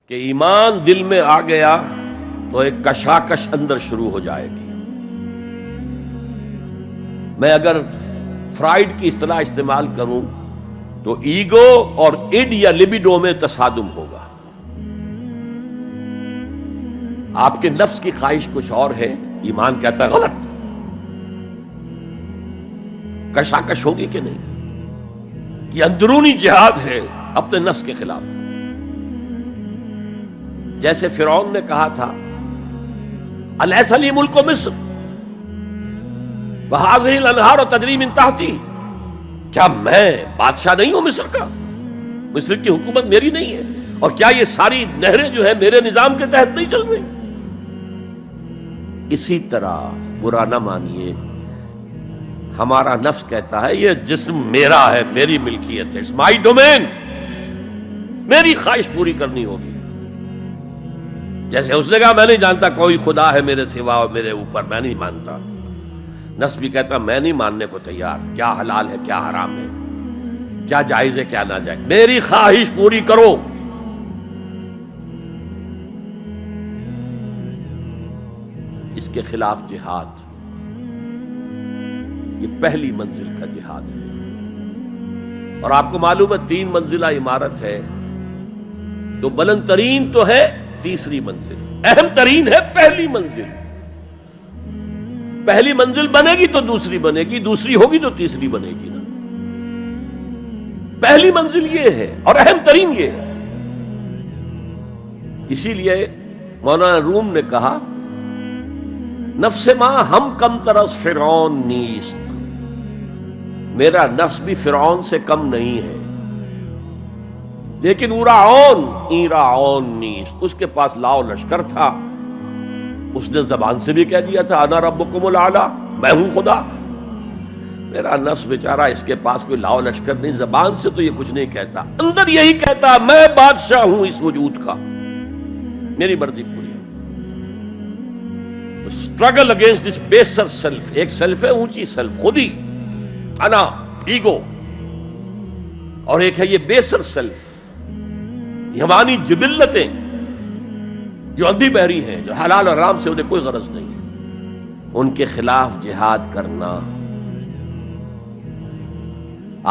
کہ ایمان دل میں آ گیا تو ایک کشاکش اندر شروع ہو جائے گی. میں اگر فرائڈ کی اصطلاح استعمال کروں تو ایگو اور اڈ یا لبیڈو میں تصادم ہوگا. آپ کے نفس کی خواہش کچھ اور ہے، ایمان کہتا ہے غلط. کشاکش ہوگی کہ نہیں؟ یہ اندرونی جہاد ہے اپنے نفس کے خلاف. جیسے فرعون نے کہا تھا الیس لی ملک مصر وہذہ الانہار تجری من تحتی، کیا میں بادشاہ نہیں ہوں مصر کا؟ مصر کی حکومت میری نہیں ہے؟ اور کیا یہ ساری نہریں جو ہے میرے نظام کے تحت نہیں چل رہی؟ اسی طرح برا نہ مانیے، ہمارا نفس کہتا ہے یہ جسم میرا ہے، میری ملکیت ہے، اٹس مائی ڈومین، میری خواہش پوری کرنی ہوگی. جیسے اس نے کہا میں نہیں جانتا کوئی خدا ہے میرے سوا اور میرے اوپر، میں نہیں مانتا. نفس بھی کہتا میں نہیں ماننے کو تیار، کیا حلال ہے کیا حرام ہے، کیا جائز ہے کیا ناجائز، میری خواہش پوری کرو. اس کے خلاف جہاد، یہ پہلی منزل کا جہاد ہے. اور آپ کو معلوم ہے 3 منزلہ عمارت ہے، تو بلند ترین تو ہے تیسری منزل، اہم ترین ہے پہلی منزل. پہلی منزل بنے گی تو دوسری بنے گی، دوسری ہوگی تو تیسری بنے گی نا. پہلی منزل یہ ہے اور اہم ترین یہ ہے. اسی لیے مولانا روم نے کہا نفس ماں ہم کم ترس فرعون نیست، میرا نفس بھی فرعون سے کم نہیں ہے، لیکن ایراعون نیست، اس کے پاس لاؤ لشکر تھا. اس نے زبان سے بھی کہہ دیا تھا انا ربکم الاعلی، میں ہوں خدا. میرا نفس بیچارہ اس کے پاس کوئی لاؤ لشکر نہیں، زبان سے تو یہ کچھ نہیں کہتا، اندر یہی کہتا میں بادشاہ ہوں اس وجود کا، میری مرضی پوری ہے. اسٹرگل اگینسٹ دس بیسر سیلف، ایک سیلف ہے اونچی سیلف، خودی، انا، ایگو، اور ایک ہے یہ بیسر سیلف، حیوانی جبلتیں جو اندھی بہری ہیں، جو حلال اور حرام سے انہیں کوئی غرض نہیں ہے، ان کے خلاف جہاد کرنا.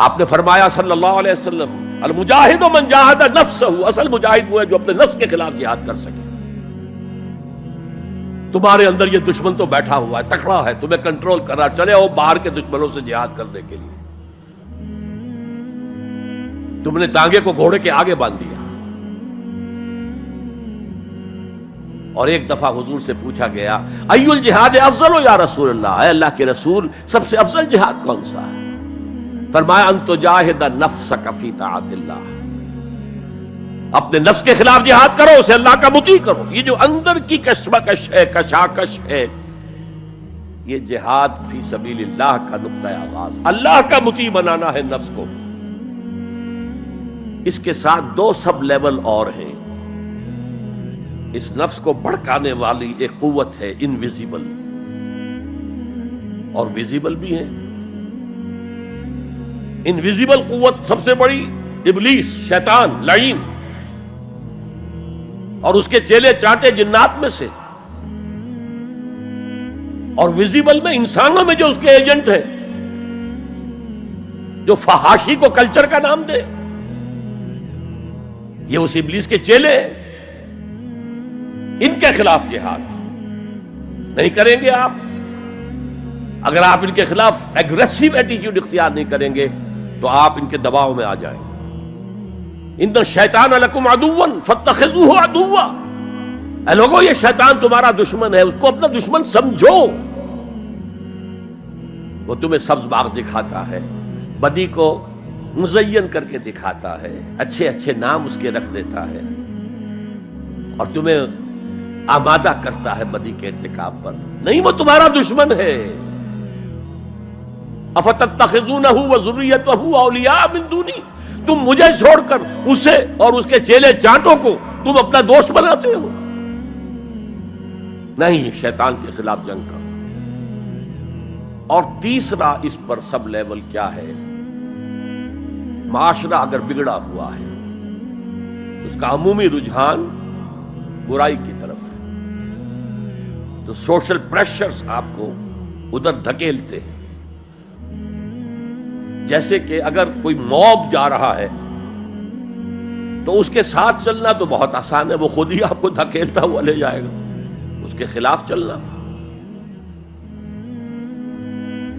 آپ نے فرمایا صلی اللہ علیہ وسلم المجاہد من جاہد نفسہ، اصل مجاہد وہ ہے جو اپنے نفس کے خلاف جہاد کر سکے. تمہارے اندر یہ دشمن تو بیٹھا ہوا ہے، تکڑا ہے، تمہیں کنٹرول کر رہا، چلے آؤ باہر کے دشمنوں سے جہاد کرنے کے لیے. تم نے ٹانگے کو گھوڑے کے آگے باندھ دیا. اور ایک دفعہ حضور سے پوچھا گیا ای الجہاد افضل یا رسول اللہ، اے اللہ کے رسول سب سے افضل جہاد کون سا ہے؟ فرمایا ان تجاہد نفسک فی طاعت اللہ، اپنے نفس کے خلاف جہاد کرو، اسے اللہ کا مطیع کرو. یہ جو اندر کی کشمکش ہے، کشاکش ہے، یہ جہاد فی سبیل اللہ کا نقطہ آغاز، اللہ کا مطیع بنانا ہے نفس کو. اس کے ساتھ 2 سب لیول اور ہیں. اس نفس کو بھڑکانے والی ایک قوت ہے انویزیبل، اور ویزیبل بھی ہے. انویزیبل قوت سب سے بڑی ابلیس، شیطان لعین، اور اس کے چیلے چانٹے جنات میں سے. اور ویزیبل میں انسانوں میں جو اس کے ایجنٹ ہیں، جو فحاشی کو کلچر کا نام دے، یہ اس ابلیس کے چیلے ہیں. ان کے خلاف جہاد نہیں کریں گے آپ. اگر آپ ان کے خلاف ایگریسو ایٹیٹیوڈ اختیار نہیں کریں گے تو آپ ان کے دباؤ میں آ جائیں گے. ان الشیطان لکم عدوا فاتخذوہ عدوا، اے لوگو یہ شیطان تمہارا دشمن ہے، اس کو اپنا دشمن سمجھو. وہ تمہیں سبز باغ دکھاتا ہے، بدی کو مزین کر کے دکھاتا ہے، اچھے اچھے نام اس کے رکھ دیتا ہے، اور تمہیں آمادہ کرتا ہے بدی کے ارتکاب پر. نہیں، وہ تمہارا دشمن ہے. افتتخذونہ وذریتہ اولیاء من دونی، تم مجھے چھوڑ کر اسے اور اس کے چیلے چانٹوں کو تم اپنا دوست بناتے ہو. نہیں، شیطان کے خلاف جنگ کرو. اور تیسرا اس پر سب لیول کیا ہے؟ معاشرہ اگر بگڑا ہوا ہے، اس کا عمومی رجحان برائی کی طرف ہے، تو سوشل پریشرز آپ کو ادھر دھکیلتے ہیں۔ جیسے کہ اگر کوئی موب جا رہا ہے تو اس کے ساتھ چلنا تو بہت آسان ہے، وہ خود ہی آپ کو دھکیلتا ہوا لے جائے گا۔ اس کے خلاف چلنا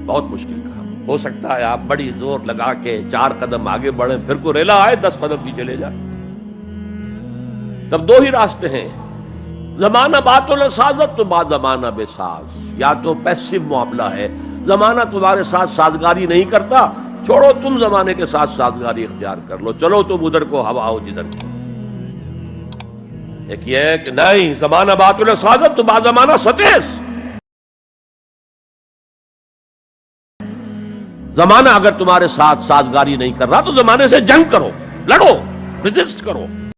بہت مشکل کام۔ ہو سکتا ہے آپ بڑی زور لگا کے 4 قدم آگے بڑھیں، پھر کوئی ریلا آئے 10 قدم پیچھے لے جائے۔ تب 2 ہی راستے ہیں، زمانہ بات و سازت تو بعد زمانہ بے ساز۔ یا تو پیسو معاملہ ہے، زمانہ تمہارے ساتھ سازگاری نہیں کرتا، چھوڑو تم زمانے کے ساتھ سازگاری اختیار کر لو، چلو تم ادھر کو ہوا ہو جدھر کی۔ ایک یہ ہے کہ نہیں، زمانہ بات و سازت تو بعد زمانہ ستیس۔ زمانہ اگر تمہارے ساتھ سازگاری نہیں کر رہا تو زمانے سے جنگ کرو، لڑو، ریزسٹ کرو۔